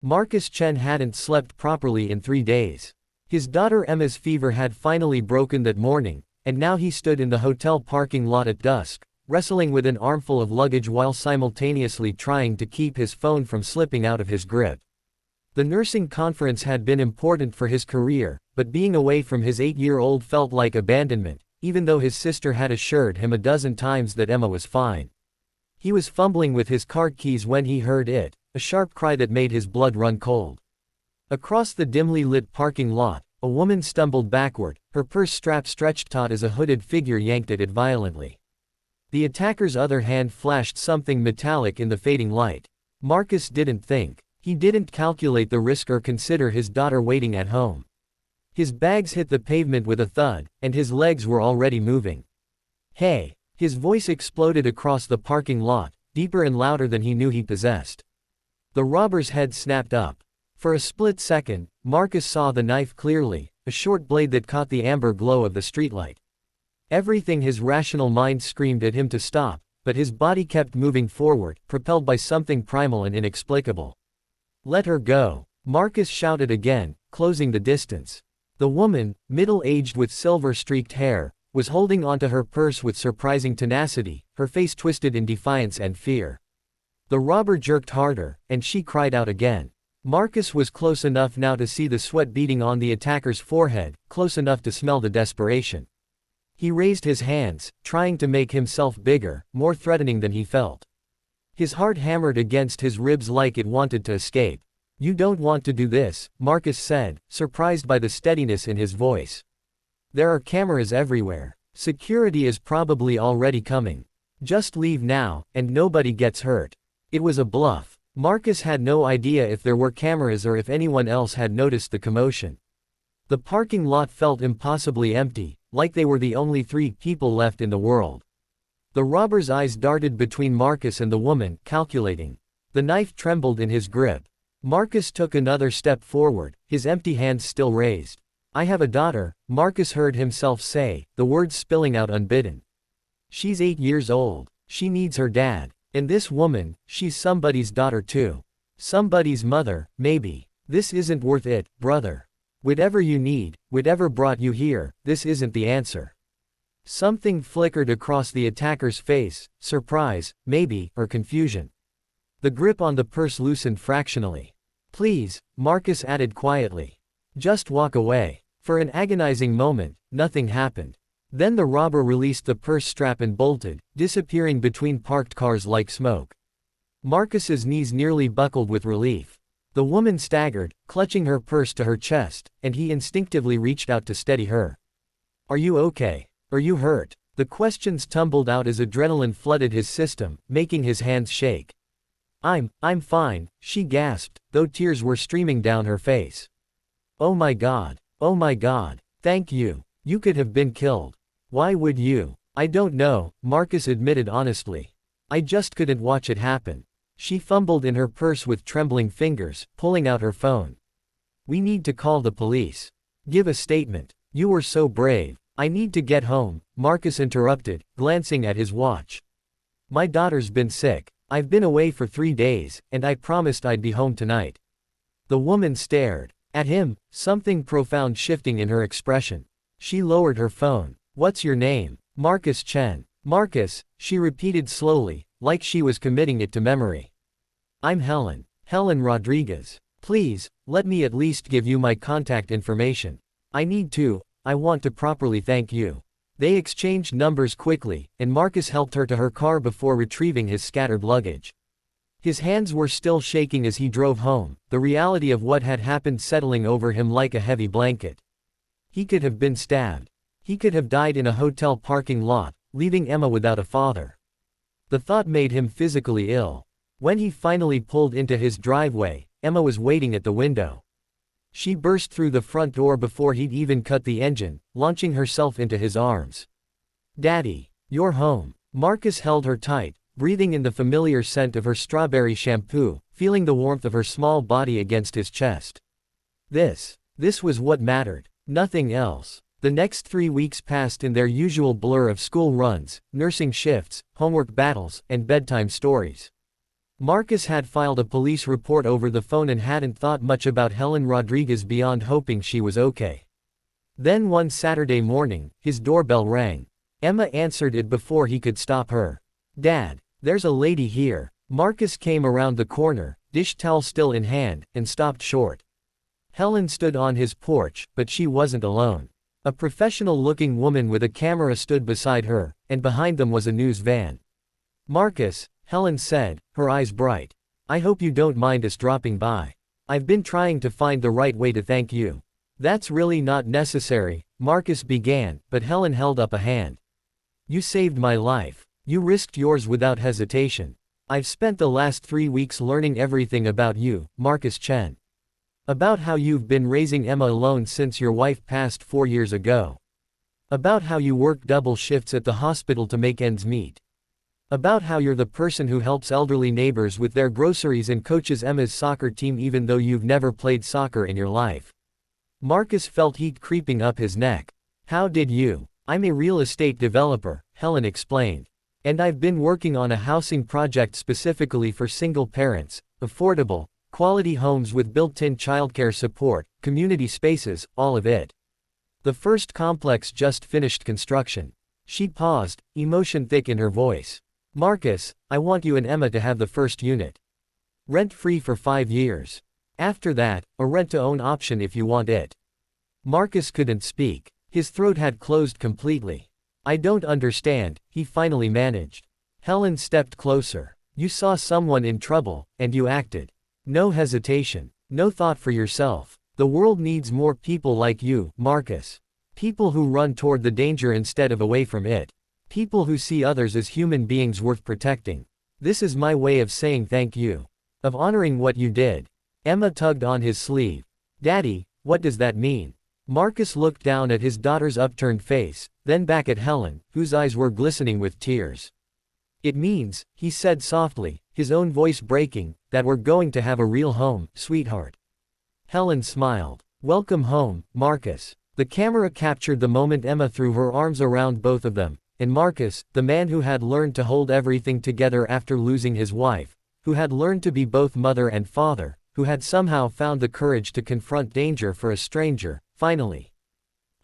Marcus Chen hadn't slept properly in 3 days. His daughter Emma's fever had finally broken that morning, and now he stood in the hotel parking lot at dusk, wrestling with an armful of luggage while simultaneously trying to keep his phone from slipping out of his grip. The nursing conference had been important for his career, but being away from his 8-year-old felt like abandonment, even though his sister had assured him a dozen times that Emma was fine. He was fumbling with his car keys when he heard it, a sharp cry that made his blood run cold. Across the dimly lit parking lot, a woman stumbled backward, her purse strap stretched taut as a hooded figure yanked at it violently. The attacker's other hand flashed something metallic in the fading light. Marcus didn't think. He didn't calculate the risk or consider his daughter waiting at home. His bags hit the pavement with a thud, and his legs were already moving. "Hey!" His voice exploded across the parking lot, deeper and louder than he knew he possessed. The robber's head snapped up. For a split second, Marcus saw the knife clearly, a short blade that caught the amber glow of the streetlight. Everything his rational mind screamed at him to stop, but his body kept moving forward, propelled by something primal and inexplicable. "Let her go," Marcus shouted again, closing the distance. The woman, middle-aged with silver-streaked hair, was holding onto her purse with surprising tenacity, her face twisted in defiance and fear. The robber jerked harder, and she cried out again. Marcus was close enough now to see the sweat beading on the attacker's forehead, close enough to smell the desperation. He raised his hands, trying to make himself bigger, more threatening than he felt. His heart hammered against his ribs like it wanted to escape. "You don't want to do this," Marcus said, surprised by the steadiness in his voice. "There are cameras everywhere. Security is probably already coming. Just leave now, and nobody gets hurt." It was a bluff. Marcus had no idea if there were cameras or if anyone else had noticed the commotion. The parking lot felt impossibly empty, like they were the only 3 people left in the world. The robber's eyes darted between Marcus and the woman, calculating. The knife trembled in his grip. Marcus took another step forward, his empty hands still raised. "I have a daughter," Marcus heard himself say, the words spilling out unbidden. "She's 8 years old. She needs her dad. And this woman, she's somebody's daughter too. Somebody's mother, maybe. This isn't worth it, brother. Whatever you need, whatever brought you here, this isn't the answer." Something flickered across the attacker's face, surprise, maybe, or confusion. The grip on the purse loosened fractionally. "Please," Marcus added quietly. "Just walk away." For an agonizing moment, nothing happened. Then the robber released the purse strap and bolted, disappearing between parked cars like smoke. Marcus's knees nearly buckled with relief. The woman staggered, clutching her purse to her chest, and he instinctively reached out to steady her. "Are you okay? Are you hurt?" The questions tumbled out as adrenaline flooded his system, making his hands shake. I'm fine," she gasped, though tears were streaming down her face. Oh my God, thank you. You could have been killed. Why would you?" "I don't know," Marcus admitted honestly. "I just couldn't watch it happen." She fumbled in her purse with trembling fingers, pulling out her phone. "We need to call the police. Give a statement. You were so brave." "I need to get home," Marcus interrupted, glancing at his watch. "My daughter's been sick. I've been away for 3 days, and I promised I'd be home tonight." The woman stared at him, something profound shifting in her expression. She lowered her phone. "What's your name?" "Marcus Chen." "Marcus," she repeated slowly, like she was committing it to memory. "I'm Helen. Helen Rodriguez. Please, let me at least give you my contact information. I want to properly thank you." They exchanged numbers quickly, and Marcus helped her to her car before retrieving his scattered luggage. His hands were still shaking as he drove home, the reality of what had happened settling over him like a heavy blanket. He could have been stabbed. He could have died in a hotel parking lot, leaving Emma without a father. The thought made him physically ill. When he finally pulled into his driveway, Emma was waiting at the window. She burst through the front door before he'd even cut the engine, launching herself into his arms. "Daddy, you're home." Marcus held her tight, breathing in the familiar scent of her strawberry shampoo, feeling the warmth of her small body against his chest. This was what mattered, nothing else. The next 3 weeks passed in their usual blur of school runs, nursing shifts, homework battles, and bedtime stories. Marcus had filed a police report over the phone and hadn't thought much about Helen Rodriguez beyond hoping she was okay. Then one Saturday morning, his doorbell rang. Emma answered it before he could stop her. "Dad, there's a lady here." Marcus came around the corner, dish towel still in hand, and stopped short. Helen stood on his porch, but she wasn't alone. A professional-looking woman with a camera stood beside her, and behind them was a news van. "Marcus," Helen said, her eyes bright. "I hope you don't mind us dropping by. I've been trying to find the right way to thank you." "That's really not necessary," Marcus began, but Helen held up a hand. "You saved my life. You risked yours without hesitation. I've spent the last 3 weeks learning everything about you, Marcus Chen. About how you've been raising Emma alone since your wife passed 4 years ago. About how you work double shifts at the hospital to make ends meet. About how you're the person who helps elderly neighbors with their groceries and coaches Emma's soccer team even though you've never played soccer in your life." Marcus felt heat creeping up his neck. "How did you?" "I'm a real estate developer," Helen explained. "And I've been working on a housing project specifically for single parents, affordable, quality homes with built-in childcare support, community spaces, all of it. The first complex just finished construction." She paused, emotion thick in her voice. "Marcus, I want you and Emma to have the first unit. Rent-free for 5 years. After that, a rent-to-own option if you want it." Marcus couldn't speak. His throat had closed completely. "I don't understand," he finally managed. Helen stepped closer. "You saw someone in trouble, and you acted. No hesitation. No thought for yourself. The world needs more people like you, Marcus. People who run toward the danger instead of away from it. People who see others as human beings worth protecting. This is my way of saying thank you. Of honoring what you did." Emma tugged on his sleeve. "Daddy, what does that mean?" Marcus looked down at his daughter's upturned face, then back at Helen, whose eyes were glistening with tears. "It means," he said softly, his own voice breaking, "that we're going to have a real home, sweetheart." Helen smiled. "Welcome home, Marcus." The camera captured the moment Emma threw her arms around both of them, and Marcus, the man who had learned to hold everything together after losing his wife, who had learned to be both mother and father, who had somehow found the courage to confront danger for a stranger, finally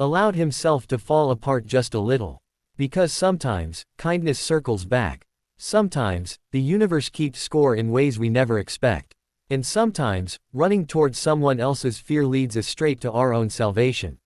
allowed himself to fall apart just a little. Because sometimes, kindness circles back. Sometimes, the universe keeps score in ways we never expect. And sometimes, running towards someone else's fear leads us straight to our own salvation.